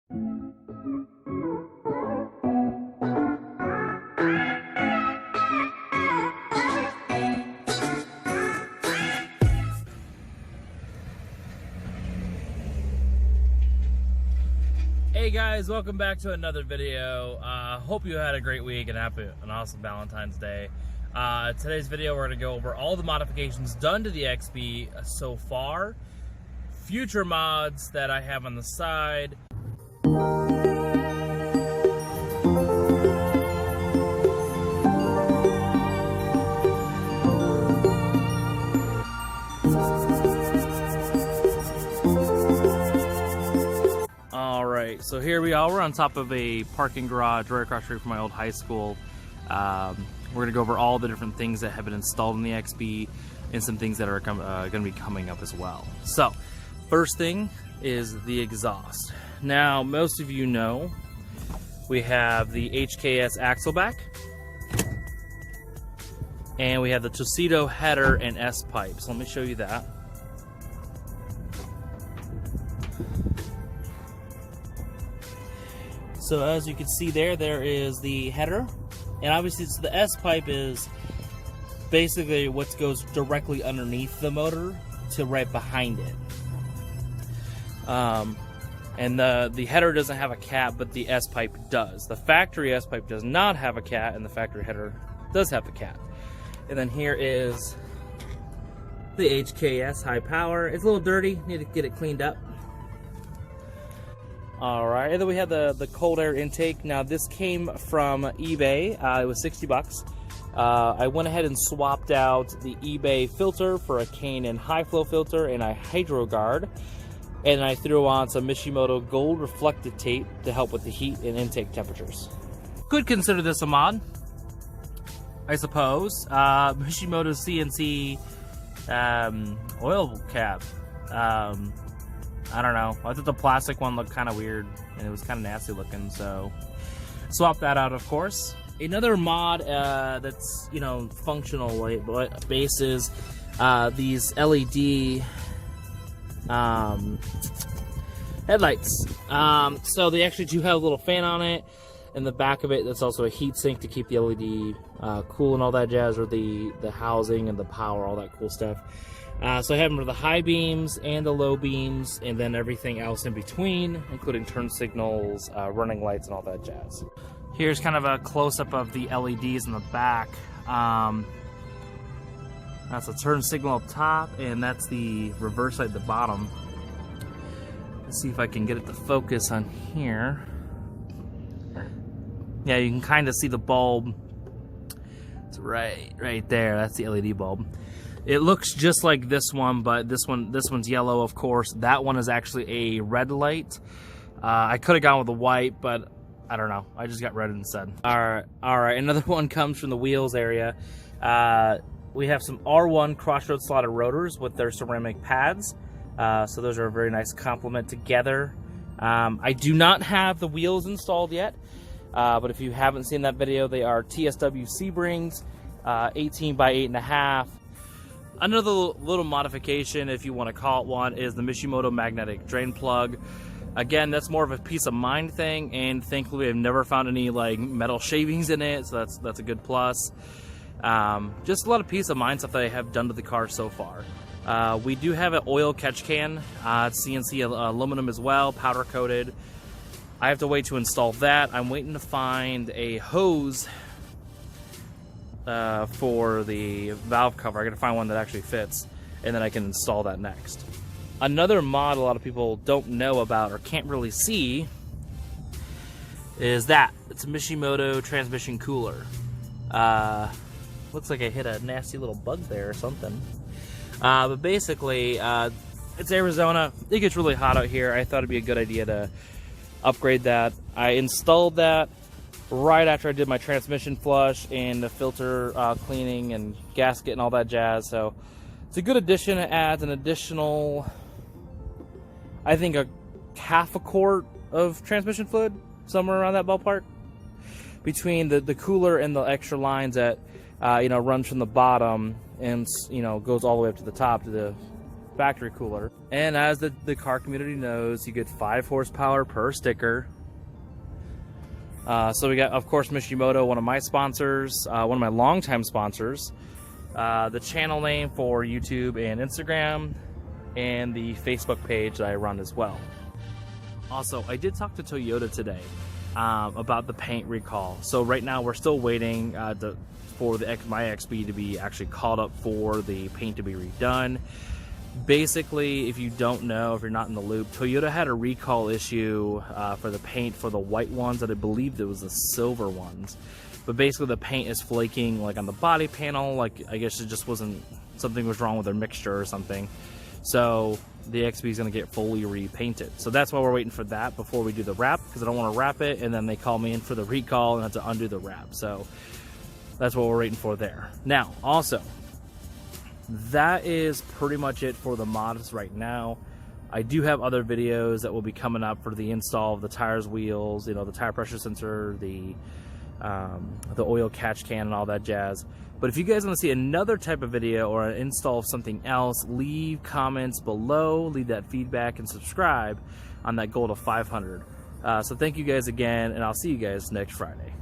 Hey guys, welcome back to another video. Hope you had a great week and an awesome Valentine's Day. Today's video we're going to go over all the modifications done to the XB so far, future mods that I have on the side. So here we are, we're on top of a parking garage right across the street from my old high school. We're going to go over all the different things that have been installed in the XB and some things that are going to be coming up as well. So, first thing is the exhaust. Now, most of you know we have the HKS axle back, and we have the tsudo header and S pipe. So let me show you that. So as you can see there is the header, and obviously the S pipe is basically what goes directly underneath the motor to right behind it. And the header doesn't have a cap, but the S pipe does. The factory S pipe does not have a cap, and the factory header does have the cap. And then here is the HKS high power. It's a little dirty, need to get it cleaned up. Alright, and then we have the cold air intake. Now this came from eBay. It was 60 bucks. I went ahead and swapped out the eBay filter for a Canon high flow filter and a Hydro Guard. And I threw on some Mishimoto gold reflective tape to help with the heat and intake temperatures. Could consider this a mod, I suppose. Mishimoto CNC oil cap. I don't know. I thought the plastic one looked kind of weird, and it was kind of nasty looking, so swap that out, of course. Another mod that's, you know, functional base is these LED headlights. So they actually do have a little fan on it, and the back of it, that's also a heat sink to keep the LED cool and all that jazz, or the housing and the power, all that cool stuff. So I have them for the high beams and the low beams, and then everything else in between, including turn signals, running lights, and all that jazz. Here's kind of a close-up of the LEDs in the back. That's a turn signal up top, and that's the reverse light at the bottom. Let's see if I can get it to focus on here. Yeah, you can kind of see the bulb. It's right there. That's the LED bulb. It looks just like this one, but this one's yellow, of course. That one is actually a red light. I could have gone with the white, but I don't know. I just got red instead. All right. Another one comes from the wheels area. We have some R1 crossroad slotted rotors with their ceramic pads. So those are a very nice complement together. I do not have the wheels installed yet, but if you haven't seen that video, they are TSW C-Brings, 18 by 8.5. Another little modification, if you want to call it one, is the Mishimoto magnetic drain plug. Again, that's more of a peace of mind thing, and thankfully I've never found any like metal shavings in it, so that's a good plus. Just a lot of peace of mind stuff that I have done to the car so far. We do have an oil catch can. It's CNC aluminum as well, powder coated. I have to wait to install that. I'm waiting to find a hose for the valve cover. I gotta find one that actually fits, and then I can install that next. Another mod a lot of people don't know about or can't really see is that it's a Mishimoto transmission cooler. Looks like I hit a nasty little bug there or something. But basically, it's Arizona. It gets really hot out here. I thought it'd be a good idea to upgrade that. I installed that right after I did my transmission flush and the filter cleaning and gasket and all that jazz. So it's a good addition. It adds an additional, I think, a half a quart of transmission fluid, somewhere around that ballpark, between the cooler and the extra lines that runs from the bottom and goes all the way up to the top to the factory cooler. And as the car community knows, you get 5 horsepower per sticker. So we got, of course, Mishimoto, one of my sponsors, one of my longtime sponsors, the channel name for YouTube and Instagram, and the Facebook page that I run as well. Also, I did talk to Toyota today about the paint recall. So right now we're still waiting for my XB to be actually called up for the paint to be redone. Basically, if you don't know, if you're not in the loop, Toyota had a recall issue for the paint for the white ones, that I believe it was the silver ones. But basically the paint is flaking like on the body panel, like I guess it just wasn't, something was wrong with their mixture or something. So the XB is going to get fully repainted. So that's why we're waiting for that before we do the wrap, because I don't want to wrap it and then they call me in for the recall and have to undo the wrap. So that's what we're waiting for there. Now, also, that is pretty much it for the mods right now. I do have other videos that will be coming up for the install of the tires, wheels, you know, the tire pressure sensor, the oil catch can and all that jazz. But if you guys want to see another type of video or an install of something else, leave comments below, leave that feedback, and subscribe on that goal to 500. So thank you guys again, and I'll see you guys next Friday.